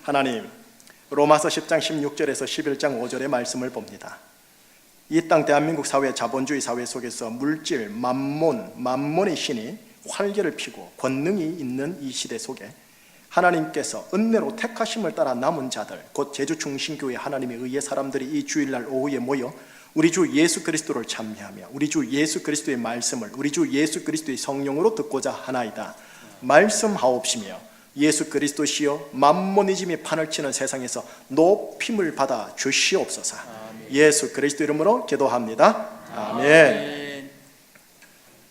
하나님, 로마서 10장 16절에서 11장 5절의 말씀을 봅니다. 이 땅 대한민국 사회, 자본주의 사회 속에서 물질, 만몬의 신이 활개를 피고 권능이 있는 이 시대 속에 하나님께서 은혜로 택하심을 따라 남은 자들, 곧 제주중심교회 하나님의 의의 사람들이 이 주일날 오후에 모여 우리 주 예수 그리스도를 찬미하며 우리 주 예수 그리스도의 말씀을 우리 주 예수 그리스도의 성령으로 듣고자 하나이다. 말씀하옵시며 예수 그리스도시여 만몬이즘이 판을 치는 세상에서 높임을 받아 주시옵소서. 예수 그리스도 이름으로 기도합니다. 아멘.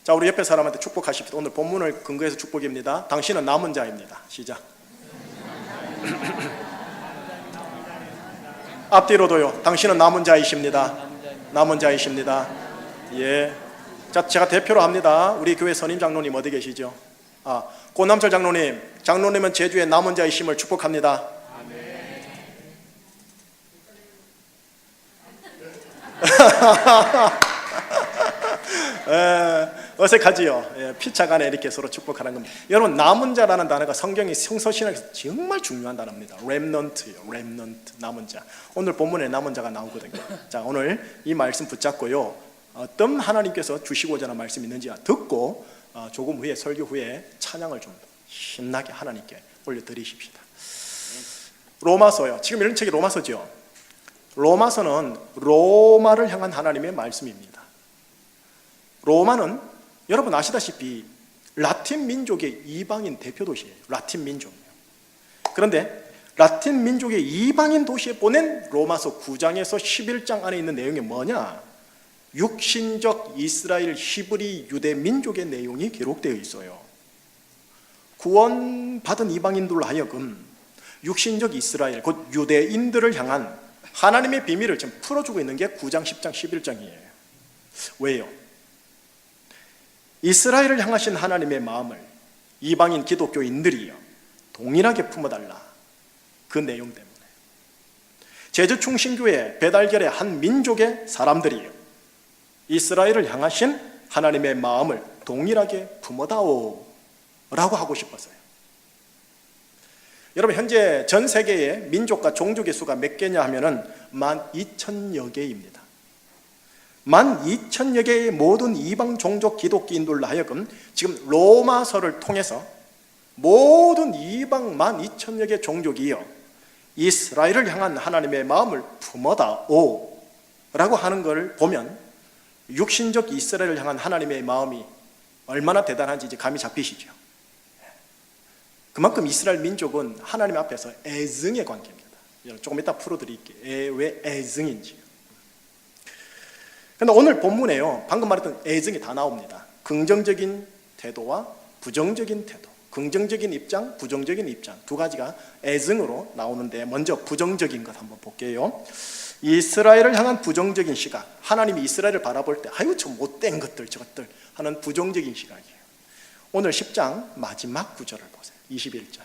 자, 우리 옆에 사람한테 축복하십시오. 오늘 본문을 근거해서 축복입니다. 당신은 남은 자입니다. 시작. 앞뒤로도요. 당신은 남은 자이십니다. 남은 자이십니다. 예. 자, 제가 대표로 합니다. 우리 교회 선임 장로님 어디 계시죠? 고남철 장로님, 장로님은 제주의 남은 자이심을 축복합니다. 아멘. 어색하지요? 피차간에 이렇게 서로 축복하는 겁니다. 여러분, 남은 자라는 단어가 성경이 성서신학에서 정말 중요한 단어입니다. 렘넌트요, 렘넌트, 남은 자. 오늘 본문에 남은 자가 나오거든요. 자, 오늘 이 말씀 붙잡고요, 어떤 하나님께서 주시고자 하는 말씀이 있는지 듣고 조금 후에, 설교 후에 찬양을 좀 신나게 하나님께 올려드리십시다. 로마서요. 지금 이런 책이 로마서죠. 로마서는 로마를 향한 하나님의 말씀입니다. 로마는 여러분 아시다시피 라틴 민족의 이방인 대표 도시예요. 라틴 민족이에요. 그런데 라틴 민족의 이방인 도시에 보낸 로마서 9장에서 11장 안에 있는 내용이 뭐냐? 육신적 이스라엘 히브리 유대 민족의 내용이 기록되어 있어요. 구원받은 이방인들로 하여금 육신적 이스라엘, 곧 유대인들을 향한 하나님의 비밀을 지금 풀어주고 있는 게 9장, 10장, 11장이에요. 왜요? 이스라엘을 향하신 하나님의 마음을 이방인 기독교인들이요 동일하게 품어달라. 그 내용 때문에 제주충신교회 배달결의 한 민족의 사람들이요 이스라엘을 향하신 하나님의 마음을 동일하게 품어다오 라고 하고 싶었어요. 여러분, 현재 전 세계의 민족과 종족의 수가 몇 개냐 하면은 12,000여 개입니다. 12,000여 개의 모든 이방 종족 기독교인들로 하여금 지금 로마서를 통해서 모든 이방 12,000여 개 종족이요 이스라엘을 향한 하나님의 마음을 품어다오 라고 하는 걸 보면 육신적 이스라엘을 향한 하나님의 마음이 얼마나 대단한지 이제 감이 잡히시죠. 그만큼 이스라엘 민족은 하나님 앞에서 애증의 관계입니다. 조금 이따 풀어드릴게요. 왜 애증인지요. 그런데 오늘 본문에요 방금 말했던 애증이 다 나옵니다. 긍정적인 태도와 부정적인 태도, 긍정적인 입장, 부정적인 입장 두 가지가 애증으로 나오는데, 먼저 부정적인 것 한번 볼게요. 이스라엘을 향한 부정적인 시각, 하나님이 이스라엘을 바라볼 때 아유 저 못된 것들 저것들 하는 부정적인 시각이에요. 오늘 10장 마지막 구절을 보세요. 21절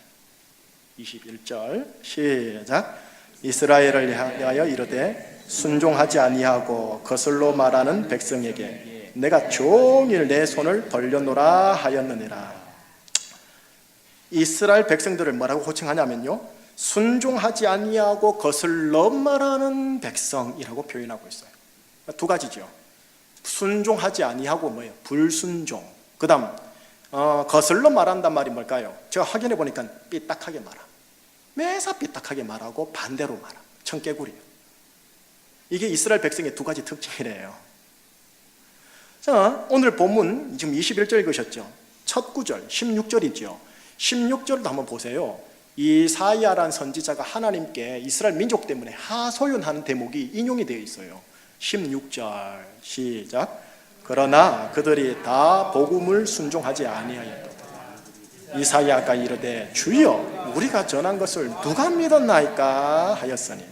시작. 이스라엘을 향하여 이르되 순종하지 아니하고 거슬러 말하는 백성에게 내가 종일 내 손을 벌려노라 하였느니라. 이스라엘 백성들을 뭐라고 호칭하냐면요 순종하지 아니하고 거슬러 말하는 백성이라고 표현하고 있어요. 두 가지죠. 순종하지 아니하고 뭐예요? 불순종. 그 다음 거슬러 말한단 말이 뭘까요? 제가 확인해 보니까 삐딱하게 말함. 매사 삐딱하게 말하고 반대로 말함. 청개구리요. 이게 이스라엘 백성의 두 가지 특징이래요. 자, 오늘 본문 지금 21절 읽으셨죠? 첫 구절 16절이죠. 16절도 한번 보세요. 이사야라는 선지자가 하나님께 이스라엘 민족 때문에 하소연하는 대목이 인용이 되어 있어요. 16절 시작. 그러나 그들이 다 복음을 순종하지 아니하였다. 이사야가 이르되 주여 우리가 전한 것을 누가 믿었나이까 하였으니.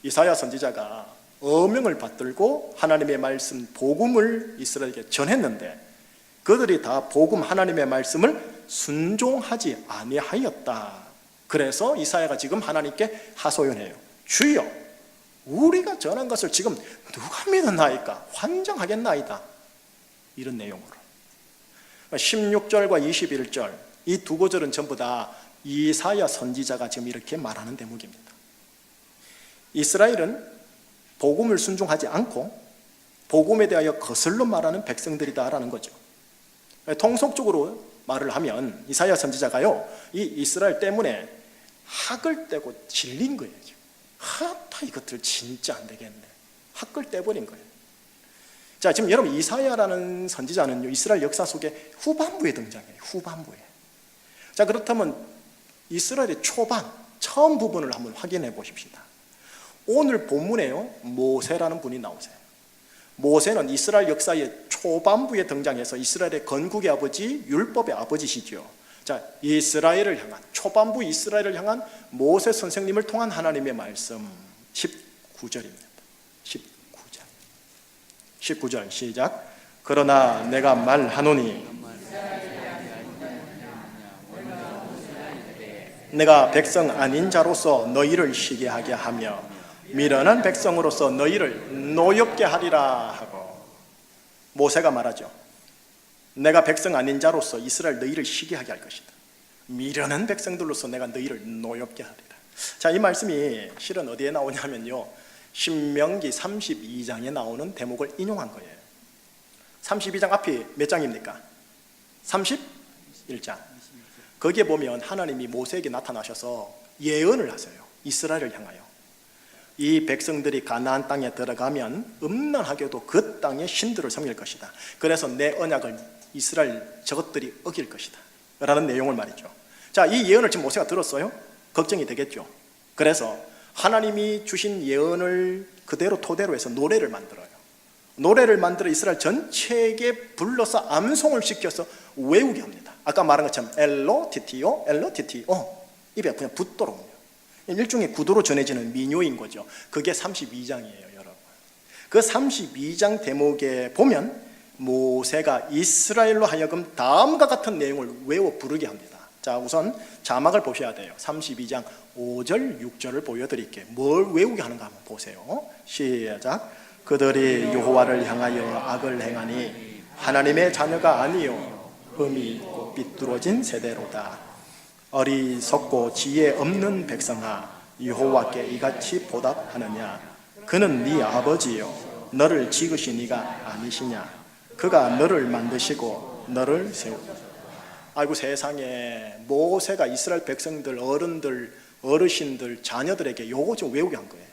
이사야 선지자가 어명을 받들고 하나님의 말씀 복음을 이스라엘에게 전했는데 그들이 다 복음 하나님의 말씀을 순종하지 아니하였다. 그래서 이사야가 지금 하나님께 하소연해요. 주여 우리가 전한 것을 지금 누가 믿었나이까? 환장하겠나이다. 이런 내용으로 16절과 21절 이 두 구절은 전부 다 이사야 선지자가 지금 이렇게 말하는 대목입니다. 이스라엘은 복음을 순종하지 않고 복음에 대하여 거슬러 말하는 백성들이다라는 거죠. 통속적으로 말을 하면 이사야 선지자가요, 이 이스라엘 때문에 학을 떼고 질린 거예요. 하다 이것들 진짜 안 되겠네. 학을 떼버린 거예요. 자, 지금 여러분 이사야라는 선지자는 이스라엘 역사 속에 후반부에 등장해요. 후반부에. 자, 그렇다면 이스라엘의 초반, 처음 부분을 한번 확인해 보십시다. 오늘 본문에요, 모세라는 분이 나오세요. 모세는 이스라엘 역사의 초반부에 등장해서 이스라엘의 건국의 아버지, 율법의 아버지시죠. 자, 이스라엘을 향한, 초반부 이스라엘을 향한 모세 선생님을 통한 하나님의 말씀 19절입니다. 19절 시작. 그러나 내가 말하노니 내가 백성 아닌 자로서 너희를 쉬게 하게 하며 미련한 백성으로서 너희를 노엽게 하리라 하고, 모세가 말하죠. 내가 백성 아닌 자로서 이스라엘 너희를 쉬게 하게 할 것이다. 미련한 백성들로서 내가 너희를 노엽게 하리라. 자, 이 말씀이 실은 어디에 나오냐면요, 신명기 32장에 나오는 대목을 인용한 거예요. 32장 앞이 몇 장입니까? 31장. 거기에 보면 하나님이 모세에게 나타나셔서 예언을 하세요. 이스라엘을 향하여. 이 백성들이 가나안 땅에 들어가면 음란하게도 그 땅에 신들을 섬길 것이다. 그래서 내 언약을 이스라엘 저것들이 어길 것이다 라는 내용을 말이죠. 자, 이 예언을 지금 모세가 들었어요. 걱정이 되겠죠. 그래서 하나님이 주신 예언을 그대로 토대로 해서 노래를 만들어요. 노래를 만들어 이스라엘 전체에게 불러서 암송을 시켜서 외우게 합니다. 아까 말한 것처럼 엘로티티오 엘로티티오, 입에 그냥 붙도록 일종의 구도로 전해지는 민요인 거죠. 그게 32장이에요, 여러분. 그 32장 대목에 보면 모세가 이스라엘로 하여금 다음과 같은 내용을 외워 부르게 합니다. 자, 우선 자막을 보셔야 돼요. 32장 5절, 6절을 보여드릴게요. 뭘 외우게 하는가 한번 보세요. 시작. 그들이 여호와를 향하여 악을 행하니 하나님의 자녀가 아니요 흠이 있고 삐뚤어진 세대로다. 어리석고 지혜 없는 백성아, 여호와께 이같이 보답하느냐? 그는 네 아버지요 너를 지으신 이가 아니시냐? 그가 너를 만드시고 너를 세우고. 아이고 세상에, 모세가 이스라엘 백성들, 어른들, 어르신들, 자녀들에게 요거 좀 외우게 한 거예요.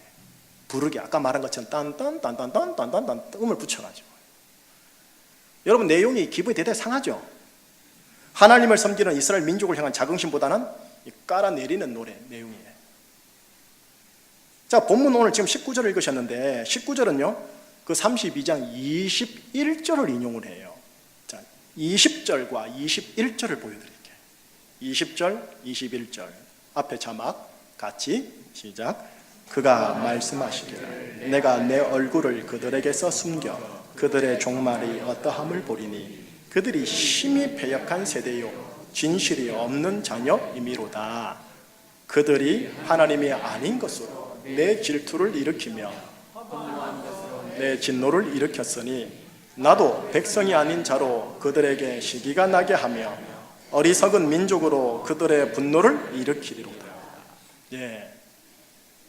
부르게. 아까 말한 것처럼 딴딴딴딴딴딴딴 음을 붙여가지고. 여러분, 내용이 기분이 대단히 상하죠. 하나님을 섬기는 이스라엘 민족을 향한 자긍심보다는 깔아내리는 노래 내용이에요. 자, 본문 오늘 지금 19절을 읽으셨는데 19절은요 그 32장 21절을 인용을 해요. 자, 20절과 21절을 보여드릴게요. 20절, 21절 앞에 자막 같이 시작. 그가 말씀하시기를 내가 내 얼굴을 그들에게서 숨겨 그들의 종말이 어떠함을 보리니 그들이 심히 패역한 세대요 진실이 없는 자녀이미로다. 그들이 하나님이 아닌 것으로 내 질투를 일으키며 내 진노를 일으켰으니 나도 백성이 아닌 자로 그들에게 시기가 나게 하며 어리석은 민족으로 그들의 분노를 일으키리로다. 예,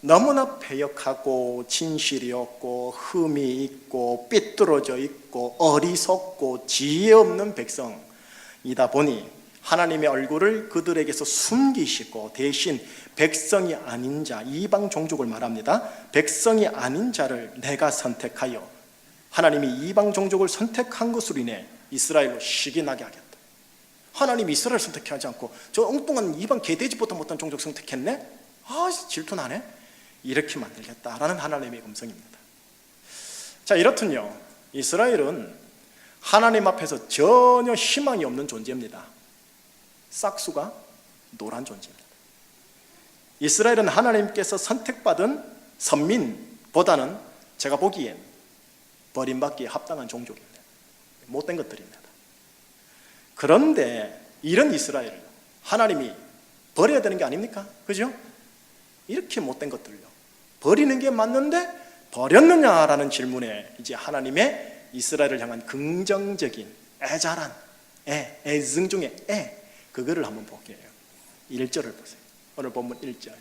너무나 패역하고 진실이 없고 흠이 있고 삐뚤어져 있고 어리석고 지혜 없는 백성이다 보니 하나님의 얼굴을 그들에게서 숨기시고 대신 백성이 아닌 자, 이방 종족을 말합니다. 백성이 아닌 자를 내가 선택하여 하나님이 이방 종족을 선택한 것으로 인해 이스라엘로 시기 나게 하겠다. 하나님이 이스라엘 선택하지 않고 저 엉뚱한 이방 개돼지보다 못한 종족 선택했네? 아, 질투나네? 이렇게 만들겠다라는 하나님의 음성입니다. 자, 이렇군요. 이스라엘은 하나님 앞에서 전혀 희망이 없는 존재입니다. 싹수가 노란 존재입니다. 이스라엘은 하나님께서 선택받은 선민보다는 제가 보기엔 버림받기에 합당한 종족입니다. 못된 것들입니다. 그런데 이런 이스라엘을 하나님이 버려야 되는 게 아닙니까? 그죠? 이렇게 못된 것들요 버리는 게 맞는데 버렸느냐라는 질문에 이제 하나님의 이스라엘을 향한 긍정적인 애절한 애증 중에 그거를 한번 볼게요. 1절을 보세요. 오늘 본문 1절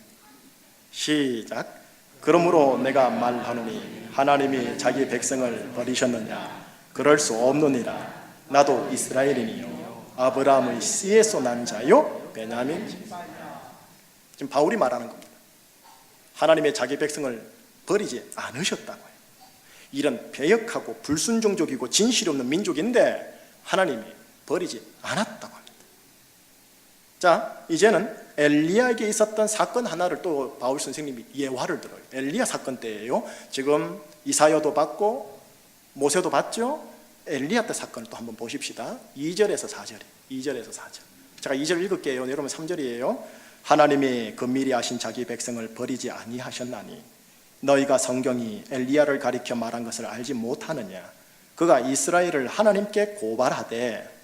시작. 그러므로 내가 말하노니 하나님이 자기 백성을 버리셨느냐? 그럴 수 없느니라. 나도 이스라엘인이요 아브라함의 씨에서 난 자요 베냐민. 지금 바울이 말하는 겁니다. 하나님의 자기 백성을 버리지 않으셨다고요. 이런 배역하고 불순종적이고 진실이 없는 민족인데 하나님이 버리지 않았다고 합니다. 자, 이제는 엘리야에게 있었던 사건 하나를 또 바울 선생님이 예화를 들어요. 엘리야 사건 때예요. 지금 이사야도 받고 모세도 받죠. 엘리야 때 사건을 또 한번 보십시다. 2절에서 4절. 2절에서 4절. 제가 2절 읽을게요. 여러분 3절이에요. 하나님이 금밀히 하신 자기 백성을 버리지 아니하셨나니 너희가 성경이 엘리야를 가리켜 말한 것을 알지 못하느냐? 그가 이스라엘을 하나님께 고발하되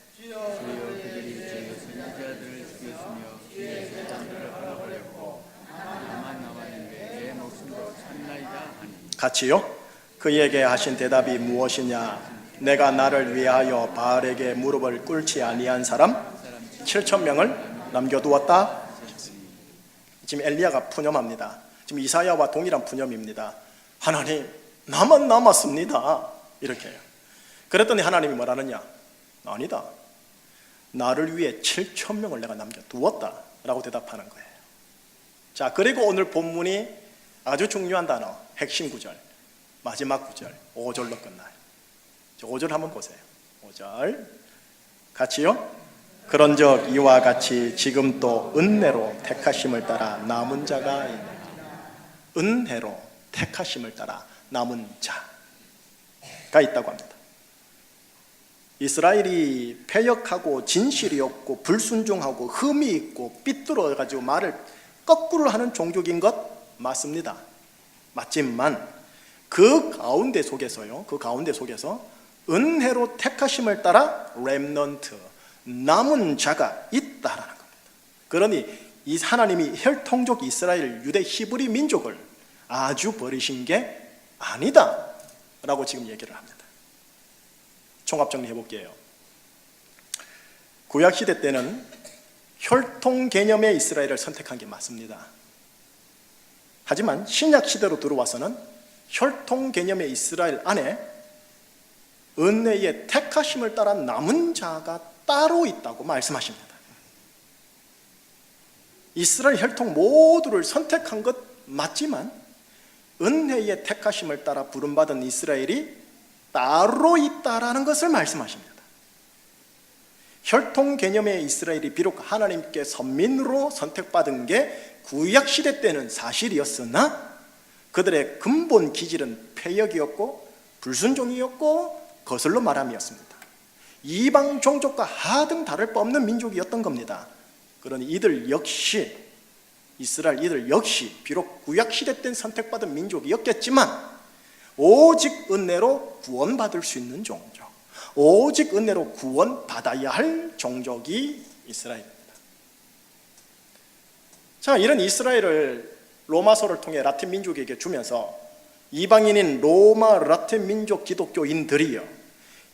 같이요? 그에게 하신 대답이 무엇이냐? 내가 나를 위하여 바알에게 무릎을 꿇지 아니한 사람 7,000명을 남겨두었다. 지금 엘리야가 푸념합니다. 지금 이사야와 동일한 푸념입니다. 하나님, 나만 남았습니다. 이렇게 해요. 그랬더니 하나님이 뭐라느냐? 아니다. 나를 위해 7,000명을 내가 남겨두었다 라고 대답하는 거예요. 자, 그리고 오늘 본문이 아주 중요한 단어, 핵심 구절, 마지막 구절, 5절로 끝나요. 5절 한번 보세요. 5절 같이요. 그런즉 이와 같이 지금 또 은혜로 택하심을 따라 남은 자가 있느니라. 은혜로 택하심을 따라 남은 자가 있다고 합니다. 이스라엘이 패역하고 진실이 없고 불순종하고 흠이 있고 삐뚤어가지고 말을 거꾸로 하는 종족인 것 맞습니다. 맞지만 그 가운데 속에서 은혜로 택하심을 따라 렘넌트, 남은 자가 있다라는 겁니다. 그러니 이 하나님이 혈통족 이스라엘 유대 히브리 민족을 아주 버리신 게 아니다 라고 지금 얘기를 합니다. 총합정리해 볼게요. 구약시대 때는 혈통 개념의 이스라엘을 선택한 게 맞습니다. 하지만 신약시대로 들어와서는 혈통 개념의 이스라엘 안에 은혜의 택하심을 따라 남은 자가 따로 있다고 말씀하십니다. 이스라엘 혈통 모두를 선택한 것 맞지만 은혜의 택하심을 따라 부름받은 이스라엘이 따로 있다라는 것을 말씀하십니다. 혈통 개념의 이스라엘이 비록 하나님께 선민으로 선택받은 게 구약시대 때는 사실이었으나 그들의 근본 기질은 패역이었고 불순종이었고 거슬러 말함이었습니다. 이방 종족과 하등 다를 바 없는 민족이었던 겁니다. 그러니 이들 역시 이스라엘 이들 역시 비록 구약시대 때 선택받은 민족이었겠지만 오직 은혜로 구원받을 수 있는 종족, 오직 은혜로 구원받아야 할 종족이 이스라엘입니다. 자, 이런 이스라엘을 로마서를 통해 라틴 민족에게 주면서 이방인인 로마 라틴 민족 기독교인들이요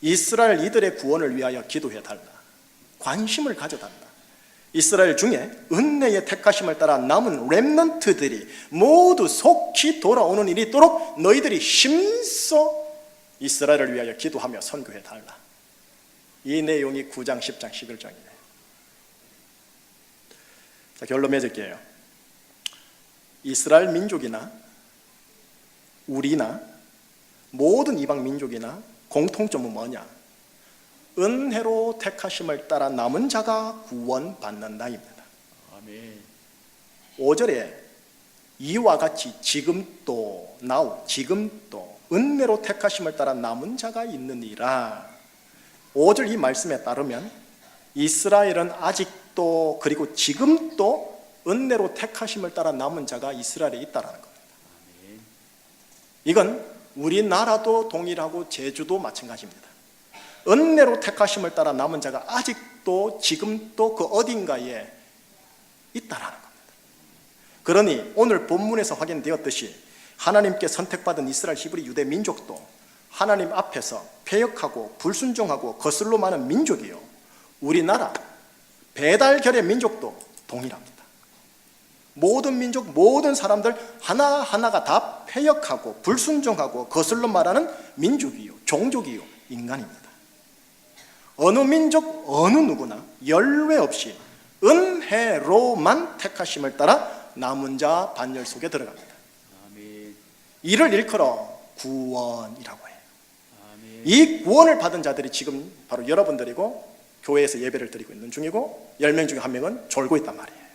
이스라엘 이들의 구원을 위하여 기도해달라, 관심을 가져달라. 이스라엘 중에 은혜의 택하심을 따라 남은 렘넌트들이 모두 속히 돌아오는 일이 있도록 너희들이 힘써 이스라엘을 위하여 기도하며 선교해달라. 이 내용이 9장, 10장, 11장이에요. 자, 결론 맺을게요. 이스라엘 민족이나 우리나 모든 이방 민족이나 공통점은 뭐냐? 은혜로 택하심을 따라 남은 자가 구원받는다입니다. 아멘. 5절에 이와 같이 지금 또 은혜로 택하심을 따라 남은 자가 있느니라. 5절 이 말씀에 따르면 이스라엘은 아직도 그리고 지금도 은혜로 택하심을 따라 남은 자가 이스라엘에 있다라는 겁니다. 이건 우리나라도 동일하고 제주도 마찬가지입니다. 은혜로 택하심을 따라 남은 자가 아직도 지금도 그 어딘가에 있다라는 겁니다. 그러니 오늘 본문에서 확인되었듯이 하나님께 선택받은 이스라엘 히브리 유대 민족도 하나님 앞에서 패역하고 불순종하고 거슬러 많은 민족이요 우리나라 배달결의 민족도 동일합니다. 모든 민족, 모든 사람들 하나하나가 다 패역하고 불순종하고 거슬러 말하는 민족이요, 종족이요, 인간입니다. 어느 민족, 어느 누구나 열외 없이 은혜로만 택하심을 따라 남은 자 반열 속에 들어갑니다. 아멘. 이를 일컬어 구원이라고 해요. 아멘. 이 구원을 받은 자들이 지금 바로 여러분들이고 교회에서 예배를 드리고 있는 중이고 10명 중에 1명은 졸고 있단 말이에요.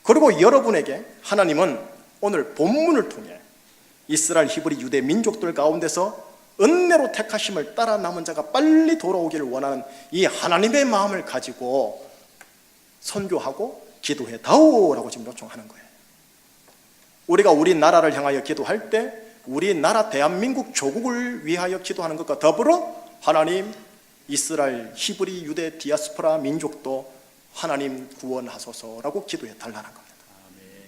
그리고 여러분에게 하나님은 오늘 본문을 통해 이스라엘, 히브리, 유대 민족들 가운데서 은혜로 택하심을 따라 남은 자가 빨리 돌아오기를 원하는 이 하나님의 마음을 가지고 선교하고 기도해 다오라고 지금 요청하는 거예요. 우리가 우리나라를 향하여 기도할 때 우리나라 대한민국 조국을 위하여 기도하는 것과 더불어 하나님 이스라엘, 히브리, 유대, 디아스포라 민족도 하나님 구원하소서라고 기도해 달라는 겁니다.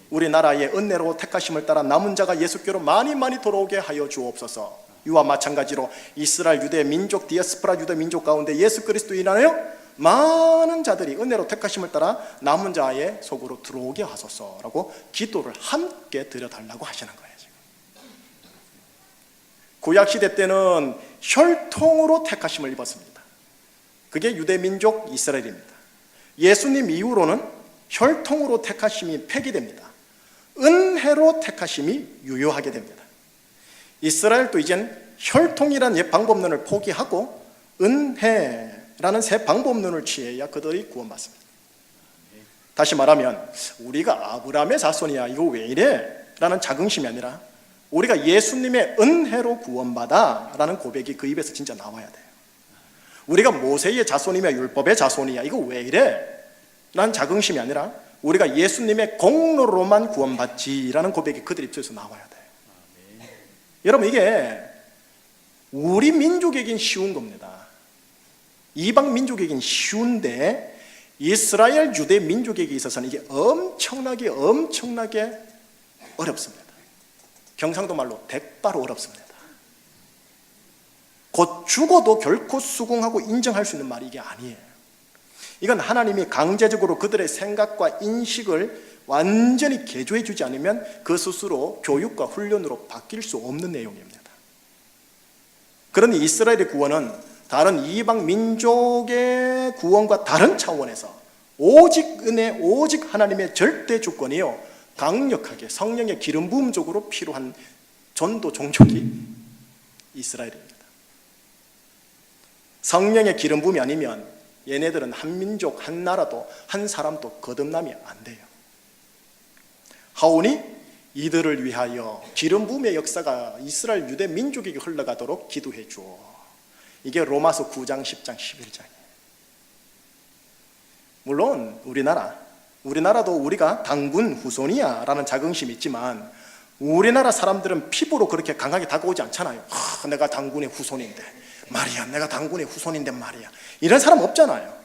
우리나라의 은혜로 택하심을 따라 남은 자가 예수께로 많이 돌아오게 하여 주옵소서. 이와 마찬가지로 이스라엘, 유대 민족, 디아스포라 유대 민족 가운데 예수 그리스도로 인하여 많은 자들이 은혜로 택하심을 따라 남은 자의 속으로 들어오게 하소서라고 기도를 함께 드려달라고 하시는 거예요. 지금. 구약시대 때는 혈통으로 택하심을 입었습니다. 그게 유대 민족 이스라엘입니다. 예수님 이후로는 혈통으로 택하심이 폐기됩니다. 은혜로 택하심이 유효하게 됩니다. 이스라엘도 이젠 혈통이라는 옛 방법론을 포기하고 은혜라는 새 방법론을 취해야 그들이 구원받습니다. 다시 말하면 우리가 아브라함의 자손이야 이거 왜 이래? 라는 자긍심이 아니라 우리가 예수님의 은혜로 구원받아 라는 고백이 그 입에서 진짜 나와야 돼요. 우리가 모세의 자손이며 율법의 자손이야 이거 왜 이래? 라는 자긍심이 아니라 우리가 예수님의 공로로만 구원받지라는 고백이 그들 입술에서 나와야 돼요. 여러분 이게 우리 민족에겐 쉬운 겁니다. 이방 민족에겐 쉬운데 이스라엘 유대 민족에게 있어서는 이게 엄청나게 어렵습니다. 경상도 말로 대바로 어렵습니다. 곧 죽어도 결코 수긍하고 인정할 수 있는 말이 이게 아니에요. 이건 하나님이 강제적으로 그들의 생각과 인식을 완전히 개조해 주지 않으면 그 스스로 교육과 훈련으로 바뀔 수 없는 내용입니다. 그러니 이스라엘의 구원은 다른 이방 민족의 구원과 다른 차원에서 오직 은혜, 오직 하나님의 절대 주권이요 강력하게 성령의 기름 부음적으로 필요한 전도 종족이 이스라엘입니다. 성령의 기름 부음이 아니면 얘네들은 한 민족, 한 나라도, 한 사람도 거듭남이 안 돼요. 하오니 이들을 위하여 기름 부음의 역사가 이스라엘 유대 민족에게 흘러가도록 기도해 주어. 이게 로마서 9장, 10장, 11장이에요. 물론 우리나라도 우리가 당군 후손이야 라는 자긍심이 있지만 우리나라 사람들은 피부로 그렇게 강하게 다가오지 않잖아요. 내가 당군의 후손인데 말이야, 내가 당군의 후손인데 말이야, 이런 사람 없잖아요.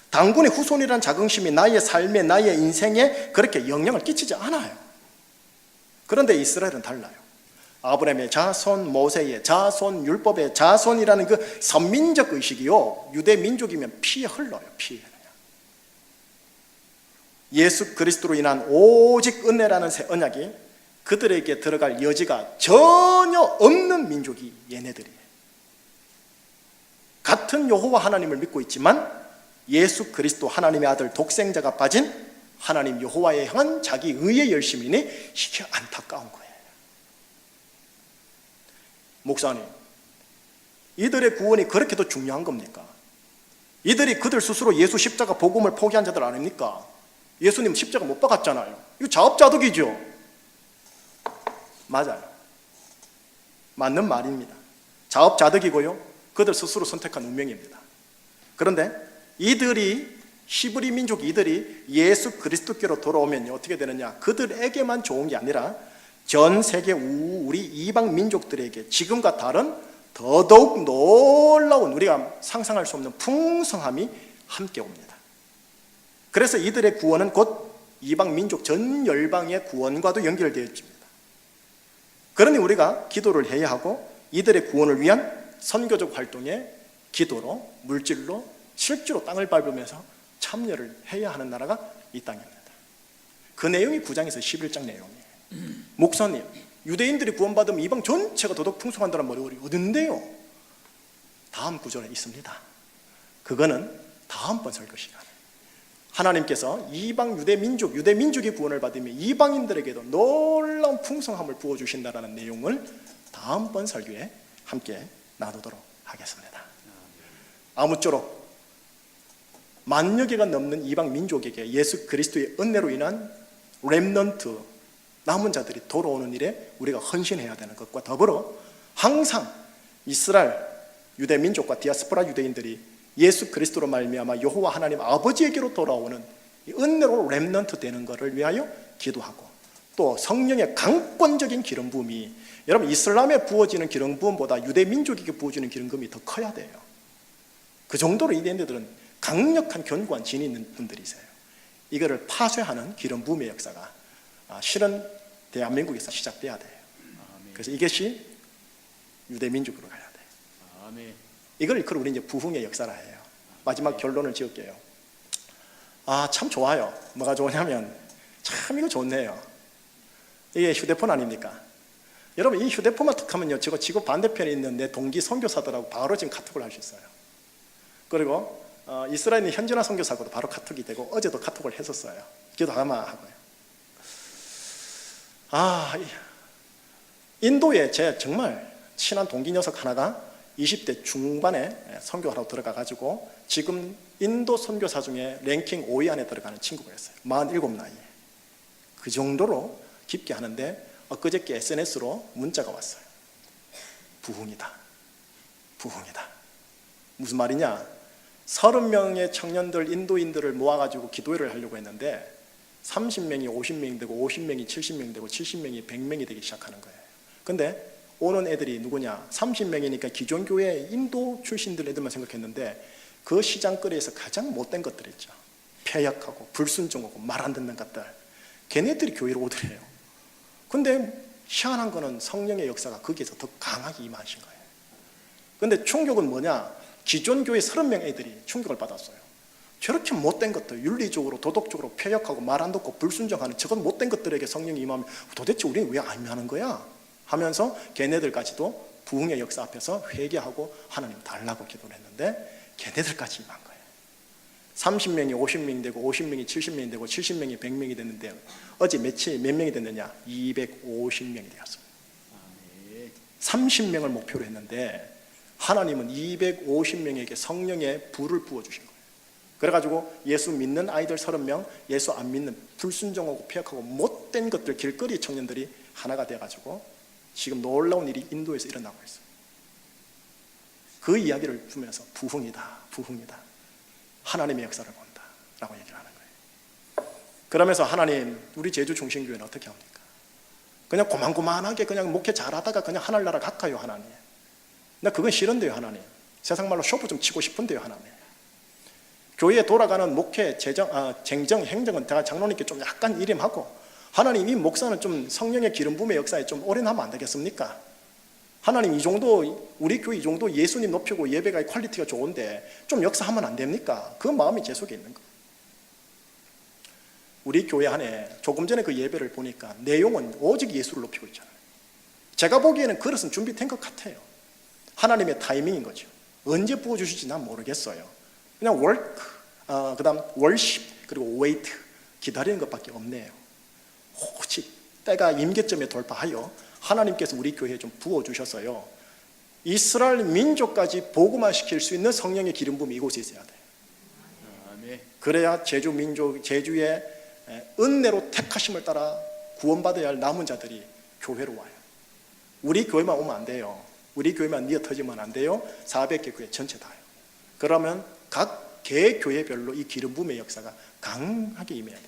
당군의 후손이라는 자긍심이 나의 삶에, 나의 인생에 그렇게 영향을 끼치지 않아요. 그런데 이스라엘은 달라요. 아브라함의 자손, 모세의 자손, 율법의 자손이라는 그 선민적 의식이요 유대 민족이면 피에 흘러요. 피에. 예수 그리스도로 인한 오직 은혜라는 새 언약이 그들에게 들어갈 여지가 전혀 없는 민족이 얘네들이에요. 같은 여호와 하나님을 믿고 있지만 예수 그리스도 하나님의 아들 독생자가 빠진 하나님 여호와에 향한 자기 의의 열심이니 이게 안타까운 거예요. 목사님, 이들의 구원이 그렇게도 중요한 겁니까? 이들이 그들 스스로 예수 십자가 복음을 포기한 자들 아닙니까? 예수님 십자가 못 박았잖아요. 이거 자업자득이죠. 맞아요. 맞는 말입니다. 자업자득이고요 그들 스스로 선택한 운명입니다. 그런데 이들이 히브리 민족 이들이 예수 그리스도께로 돌아오면 어떻게 되느냐? 그들에게만 좋은 게 아니라 전 세계 우리 이방 민족들에게 지금과 다른 더더욱 놀라운 우리가 상상할 수 없는 풍성함이 함께 옵니다. 그래서 이들의 구원은 곧 이방 민족 전 열방의 구원과도 연결되어 있습니다. 그러니 우리가 기도를 해야 하고 이들의 구원을 위한 선교적 활동에 기도로, 물질로, 실제로 땅을 밟으면서 참여를 해야 하는 나라가 이 땅입니다. 그 내용이 9장에서 11장 내용이에요. 목사님, 유대인들이 구원받으면 이방 전체가 도덕 풍성한다는 말이 어딘데요? 다음 구절에 있습니다. 그거는 다음번 설교 시간에 하나님께서 이방 유대 민족이 구원을 받으면 이방인들에게도 놀라운 풍성함을 부어주신다는 내용을 다음번 설교에 함께 나누도록 하겠습니다. 아무쪼록 만여 개가 넘는 이방 민족에게 예수 그리스도의 은혜로 인한 렘넌트, 남은 자들이 돌아오는 일에 우리가 헌신해야 되는 것과 더불어 항상 이스라엘 유대 민족과 디아스포라 유대인들이 예수 그리스도로 말미암아 여호와 하나님 아버지에게로 돌아오는 은혜로 렘넌트 되는 것을 위하여 기도하고, 또 성령의 강권적인 기름 부음이, 여러분 이슬람에 부어지는 기름 부음보다 유대 민족에게 부어지는 기름 부음이 더 커야 돼요. 그 정도로 유대인들은 강력한 견고한 진이 있는 분들이세요. 이거를 파쇄하는 기름 부음의 역사가 실은 대한민국에서 시작돼야 돼요. 그래서 이것이 유대 민족으로 가야 돼요. 이걸 우리 이제 부흥의 역사라 해요. 마지막 결론을 지을게요. 참 좋아요. 뭐가 좋으냐면 참 이거 좋네요. 이게 휴대폰 아닙니까? 여러분 이 휴대폰만 딱 하면요, 제가 지구 반대편에 있는 내 동기 선교사들하고 바로 지금 카톡을 할 수 있어요. 그리고 이스라엘 현진아 선교사하고도 바로 카톡이 되고, 어제도 카톡을 했었어요. 기도하마 하고요. 인도에 제 정말 친한 동기 녀석 하나가 20대 중반에 선교하러 들어가가지고 지금 인도 선교사 중에 랭킹 5위 안에 들어가는 친구가 있어요. 47 나이에. 그 정도로 깊게 하는데 엊그저께 SNS로 문자가 왔어요. 부흥이다. 부흥이다. 무슨 말이냐? 30명의 청년들, 인도인들을 모아가지고 기도회를 하려고 했는데 30명이 50명이 되고 50명이 70명이 되고 70명이 100명이 되기 시작하는 거예요. 근데 오는 애들이 누구냐? 30명이니까 기존 교회 인도 출신들 애들만 생각했는데 그 시장거리에서 가장 못된 것들 있죠. 폐역하고 불순종하고 말 안 듣는 것들, 걔네들이 교회로 오더래요. 근데 희한한 거는 성령의 역사가 거기에서 더 강하게 임하신 거예요. 근데 충격은 뭐냐? 기존 교회 30명 애들이 충격을 받았어요. 저렇게 못된 것들, 윤리적으로 도덕적으로 폐역하고 말 안 듣고 불순종하는 저건 못된 것들에게 성령이 임하면 도대체 우리는 왜 안 임하는 거야? 하면서 걔네들까지도 부흥의 역사 앞에서 회개하고 하나님 달라고 기도를 했는데 걔네들까지 임한 거예요. 30명이 50명이 되고 50명이 70명이 되고 70명이 100명이 됐는데 어제 몇 명이 됐느냐? 250명이 되었습니다. 30명을 목표로 했는데 하나님은 250명에게 성령의 불을 부어주신 거예요. 그래가지고 예수 믿는 아이들 30명, 예수 안 믿는 불순종하고 폐역하고 못된 것들, 길거리 청년들이 하나가 돼가지고 지금 놀라운 일이 인도에서 일어나고 있어요. 그 이야기를 보면서 부흥이다, 부흥이다, 하나님의 역사를 본다 라고 얘기를 하는 거예요. 그러면서 하나님, 우리 제주 중심교회는 어떻게 합니까? 그냥 고만고만하게 그냥 목회 잘하다가 그냥 하늘나라 갈까요 하나님? 나 그건 싫은데요 하나님. 세상말로 쇼프 좀 치고 싶은데요 하나님. 교회에 돌아가는 목회, 쟁정, 행정은 제가 장로님께 좀 약간 일임하고, 하나님 이 목사는 좀 성령의 기름 부음의 역사에 좀 올인하면 안 되겠습니까? 하나님 이 정도, 우리 교회 이 정도 예수님 높이고 예배가 퀄리티가 좋은데 좀 역사하면 안 됩니까? 그 마음이 제 속에 있는 거예요. 우리 교회 안에 조금 전에 그 예배를 보니까 내용은 오직 예수를 높이고 있잖아요. 제가 보기에는 그릇은 준비된 것 같아요. 하나님의 타이밍인 거죠. 언제 부어주실지 난 모르겠어요. 그냥 work, 그 다음 worship, 그리고 wait, 기다리는 것밖에 없네요. 오직 때가 임계점에 돌파하여 하나님께서 우리 교회에 좀 부어주셔서요, 이스라엘 민족까지 복음화시킬 수 있는 성령의 기름 부음이 이곳에 있어야 돼요. 그래야 제주 민족, 제주의 은혜로 택하심을 따라 구원받아야 할 남은 자들이 교회로 와요. 우리 교회만 오면 안 돼요. 우리 교회만 니어터지면 안 돼요. 400개 교회 전체 다요. 그러면 각 개 교회별로 이 기름 부음의 역사가 강하게 임해야 돼요.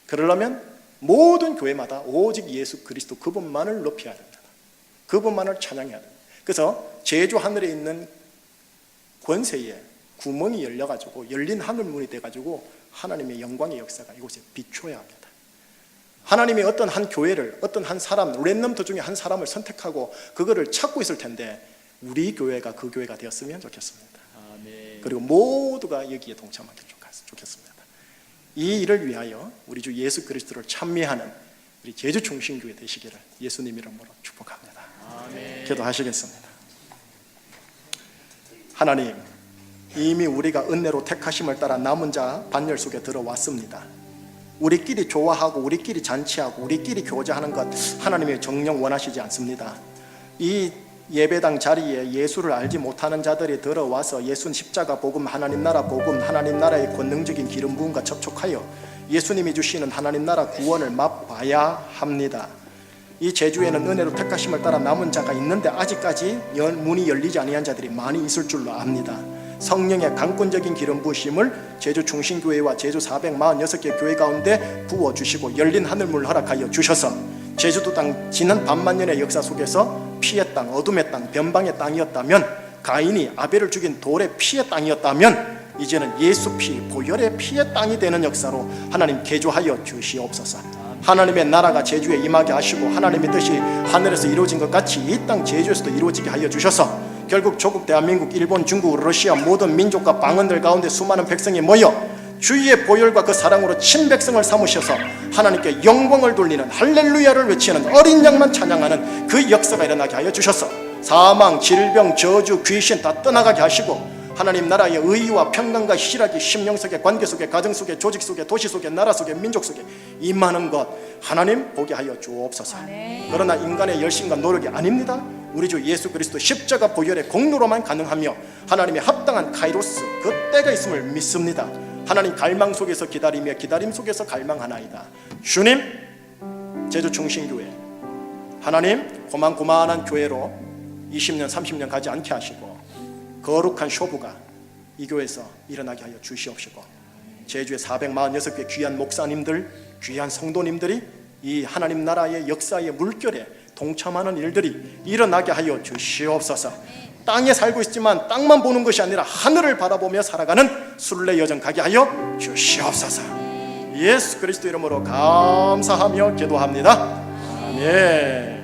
그러려면 모든 교회마다 오직 예수 그리스도 그분만을 높여야 됩니다. 그분만을 찬양해야 됩니다. 그래서 제주 하늘에 있는 권세에 구멍이 열려가지고 열린 하늘문이 돼가지고 하나님의 영광의 역사가 이곳에 비춰야 합니다. 하나님이 어떤 한 교회를, 어떤 한 사람, 렘넌트 중에 한 사람을 선택하고 그거를 찾고 있을 텐데 우리 교회가 그 교회가 되었으면 좋겠습니다. 아멘. 그리고 모두가 여기에 동참하길 좋겠습니다. 좋겠습니다. 이 일을 위하여 우리 주 예수 그리스도를 찬미하는 우리 제주 충신교회 되시기를 예수님 이름으로 축복합니다. 아멘. 기도하시겠습니다. 하나님, 이미 우리가 은혜로 택하심을 따라 남은 자 반열 속에 들어왔습니다. 우리끼리 좋아하고 우리끼리 잔치하고 우리끼리 교제하는 것 하나님이 정녕 원하시지 않습니다. 이 예배당 자리에 예수를 알지 못하는 자들이 들어와서 예수 십자가 복음, 하나님 나라 복음, 하나님 나라의 권능적인 기름 부음과 접촉하여 예수님이 주시는 하나님 나라 구원을 맛봐야 합니다. 이 제주에는 은혜로 택하심을 따라 남은 자가 있는데 아직까지 문이 열리지 아니한 자들이 많이 있을 줄로 압니다. 성령의 강권적인 기름 부으심을 제주 충신교회와 제주 446개 교회 가운데 부어주시고 열린 하늘물 허락하여 주셔서 제주도 땅 지난 반만년의 역사 속에서 피의 땅, 어둠의 땅, 변방의 땅이었다면, 가인이 아벨을 죽인 돌의 피의 땅이었다면 이제는 예수 피, 보혈의 피의 땅이 되는 역사로 하나님 개조하여 주시옵소서. 하나님의 나라가 제주에 임하게 하시고 하나님의 뜻이 하늘에서 이루어진 것 같이 이 땅 제주에서도 이루어지게 하여 주셔서 결국 조국 대한민국, 일본, 중국, 러시아 모든 민족과 방언들 가운데 수많은 백성이 모여 주의 보혈과 그 사랑으로 친백성을 삼으셔서 하나님께 영광을 돌리는 할렐루야를 외치는 어린 양만 찬양하는 그 역사가 일어나게 하여 주셔서 사망, 질병, 저주, 귀신 다 떠나가게 하시고 하나님 나라의 의와 평강과 희락이 심령 속에, 관계 속에, 가정 속에, 조직 속에, 도시 속에, 나라 속에, 민족 속에 임하는 것 하나님 보게 하여 주옵소서. 그러나 인간의 열심과 노력이 아닙니다. 우리 주 예수 그리스도 십자가 보혈의 공로로만 가능하며 하나님의 합당한 카이로스 그 때가 있음을 믿습니다. 하나님 갈망 속에서 기다리며 기다림 속에서 갈망하나이다. 주님, 제주 충신교회 하나님 고만고만한 교회로 20년 30년 가지 않게 하시고 거룩한 쇼부가 이 교회에서 일어나게 하여 주시옵시고 제주의 446개 귀한 목사님들, 귀한 성도님들이 이 하나님 나라의 역사의 물결에 동참하는 일들이 일어나게 하여 주시옵소서. 땅에 살고 있지만 땅만 보는 것이 아니라 하늘을 바라보며 살아가는 순례 여정 가게 하여 주시옵소서. 예수 그리스도 이름으로 감사하며 기도합니다. 아멘.